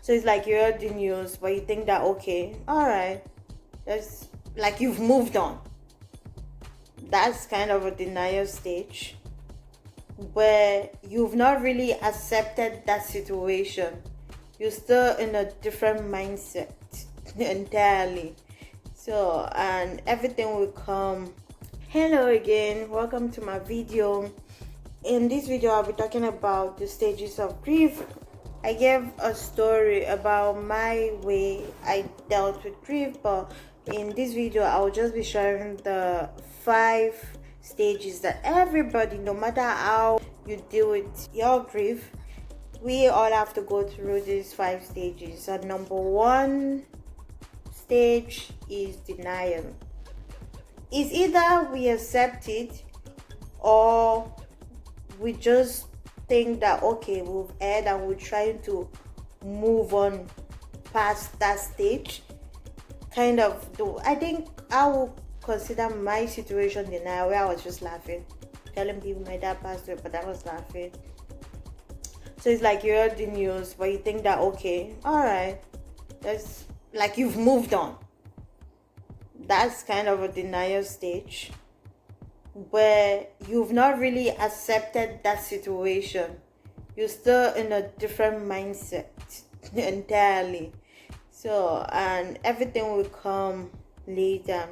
So it's like you heard the news, but you think that okay, all right, that's like you've moved on. That's kind of a denial stage where you've not really accepted that situation. You're still in a different mindset entirely. So, and everything will come. Hello again, welcome to my video. In this video, I'll be talking about the stages of grief. I gave a story about my way I dealt with grief, but in this video, I'll just be sharing the 5 stages that everybody, no matter how you deal with your grief, we all have to go through these 5 stages. So number 1 stage is denial. It's either we accept it or we just think that okay, we've heard and we're trying to move on past that stage. Kind of do. I think I will consider my situation denial, where I was just laughing, telling people my dad passed away, but I was laughing. So it's like you heard the news, but you think that okay, all right, that's like you've moved on. That's kind of a denial stage where you've not really accepted that situation. You're still in a different mindset entirely. So, and everything will come later.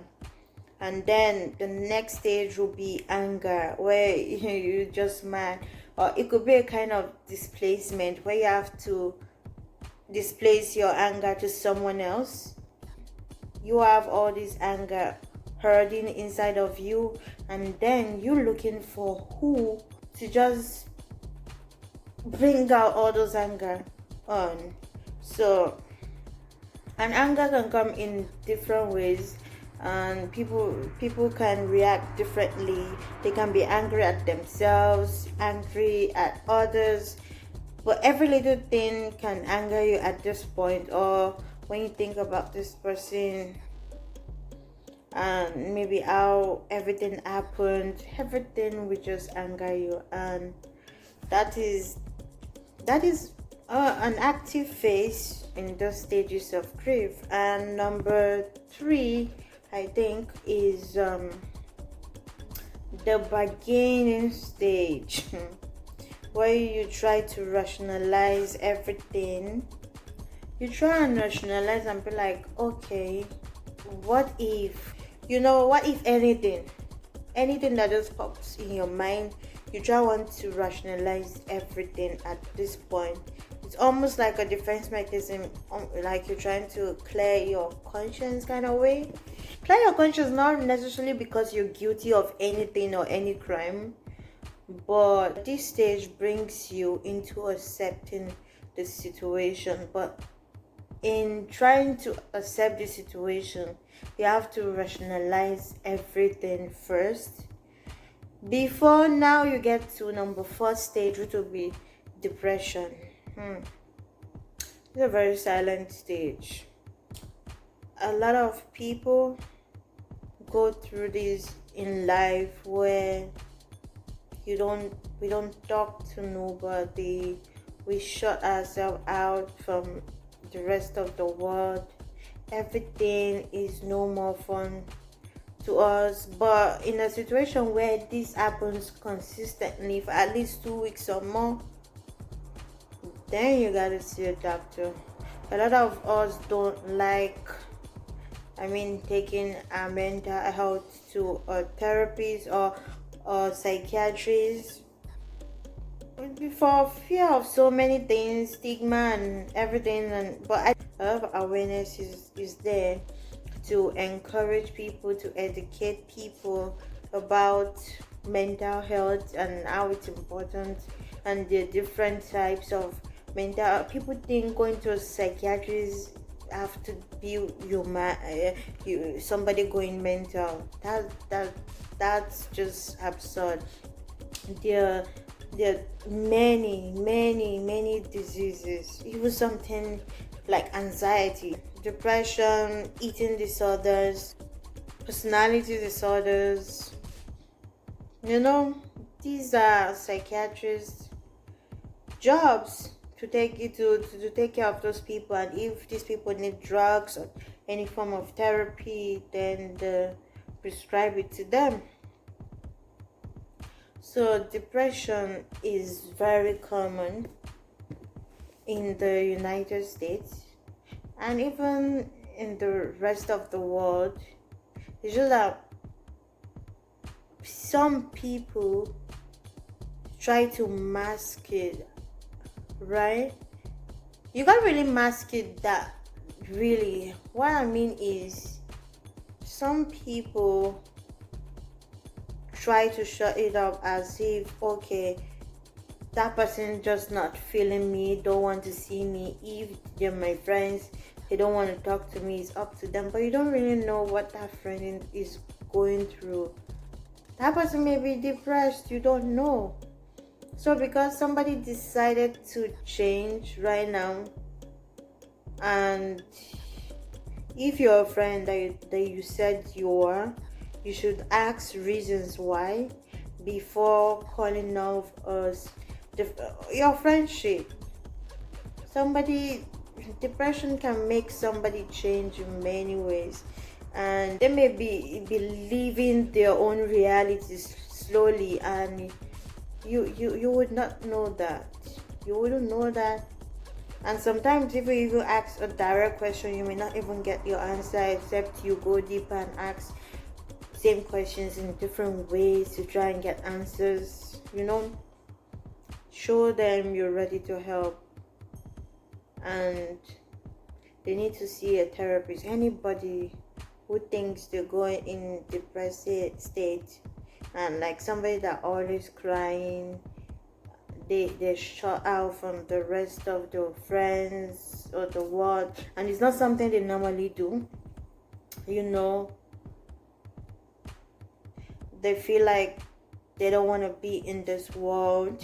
And then the next stage will be anger, where you're just mad. Or it could be a kind of displacement where you have to displace your anger to someone else. You have all this anger hurting inside of you, and then you're looking for who to just bring out all those anger on. So, and anger can come in different ways, and people can react differently. They can be angry at themselves, angry at others, but every little thing can anger you at this point. Or when you think about this person and maybe how everything happened, everything will just anger you, and that is an active phase in those stages of grief. And number 3, I think, is the bargaining stage where you try to rationalize everything. You try and rationalize and be like, okay, what if, what if anything that just pops in your mind, you try want to rationalize everything at this point. It's almost like a defense mechanism, like you're trying to clear your conscience kind of way. Clear your conscience, not necessarily because you're guilty of anything or any crime, but this stage brings you into accepting the situation. But in trying to accept the situation, you have to rationalize everything first before now you get to number 4 stage, which will be depression. It's a very silent stage. A lot of people go through this in life where we don't talk to nobody. We shut ourselves out from the rest of the world. Everything is no more fun to us. But in a situation where this happens consistently for at least 2 weeks or more, then you gotta see a doctor. A lot of us don't like, taking our mental health to a therapist or psychiatrist for fear of so many things, stigma and everything. But a lot of awareness is there to encourage people, to educate people about mental health and how it's important, and the different types of mental. People think going to a psychiatrist have to be somebody going mental. That's just absurd. There are many diseases, even something like anxiety, depression, eating disorders, personality disorders. These are psychiatrists' jobs to take you to take care of those people, and if these people need drugs or any form of therapy, then prescribe it to them. So depression is very common in the United States and even in the rest of the world. It's just that some people try to mask it, right? You can't really mask it that really. What I mean is, some people try to shut it up as if, okay, that person just not feeling me, don't want to see me. If they're my friends, they don't want to talk to me, it's up to them. But you don't really know what that friend is going through. That person may be depressed, you don't know. So because somebody decided to change right now, and if you're a friend that you said you are, you should ask reasons why before calling off your friendship. Depression can make somebody change in many ways, and they may be living their own realities slowly, and you would not know that. You wouldn't know that. And sometimes if you even ask a direct question, you may not even get your answer, except you go deeper and ask same questions in different ways to try and get answers. Show them you're ready to help, and they need to see a therapist. Anybody who thinks they're going in depressed state, and like somebody that always crying, they shut out from the rest of their friends or the world, and it's not something they normally do. They feel like they don't want to be in this world.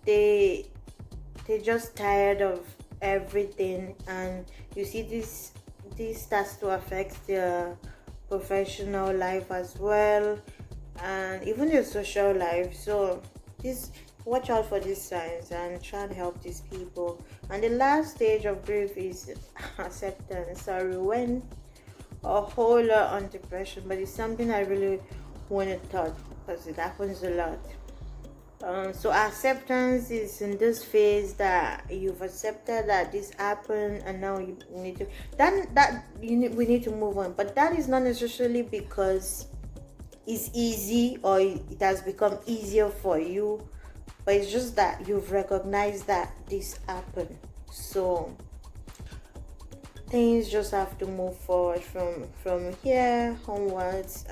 They're just tired of everything, and you see this starts to affect their professional life as well, and even their social life. So watch out for these signs and try to help these people. And the last stage of grief is acceptance. Sorry, when a whole lot on depression, but it's something I really want to talk, because it happens a lot. So acceptance is in this phase that you've accepted that this happened, and now you need to we need to move on. But that is not necessarily because it's easy or it has become easier for you, but it's just that you've recognized that this happened. So things just have to move forward from here onwards,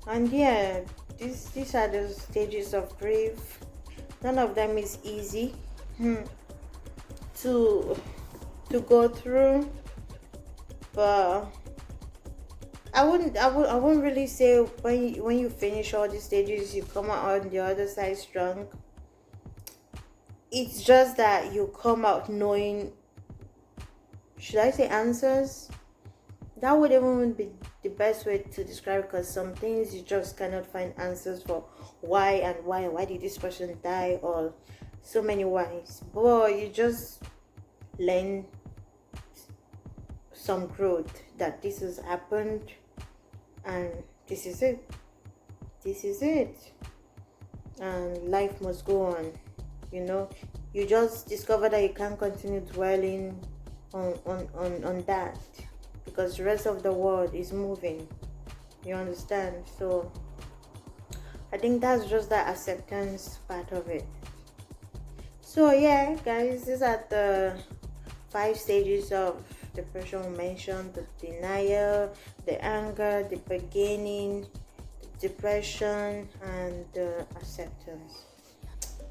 and yeah, these are the stages of grief. None of them is easy to go through, but I wouldn't really say when you finish all these stages you come out on the other side strong. It's just that you come out knowing, should I say, answers? That would even be the best way to describe, because some things you just cannot find answers for. Why did this person die, or so many whys. But you just learn some growth, that this has happened and this is it, and life must go on. You just discover that you can't continue dwelling on that, because the rest of the world is moving, you understand? So I think that's just the acceptance part of it. So yeah, guys, these are the 5 stages of depression we mentioned: the denial, the anger, the beginning, the depression, and the acceptance.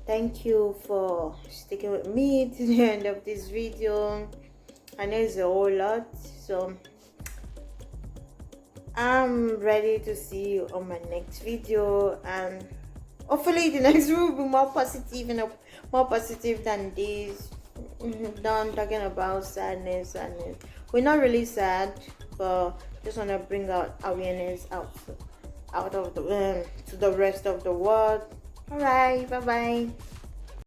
Thank you for sticking with me to the end of this video. I know it's a whole lot, so I'm ready to see you on my next video, and hopefully the next one will be more positive and more positive than this. Done talking about sadness. We're not really sad, but just want to bring out awareness out of the to the rest of the world. All right, bye bye.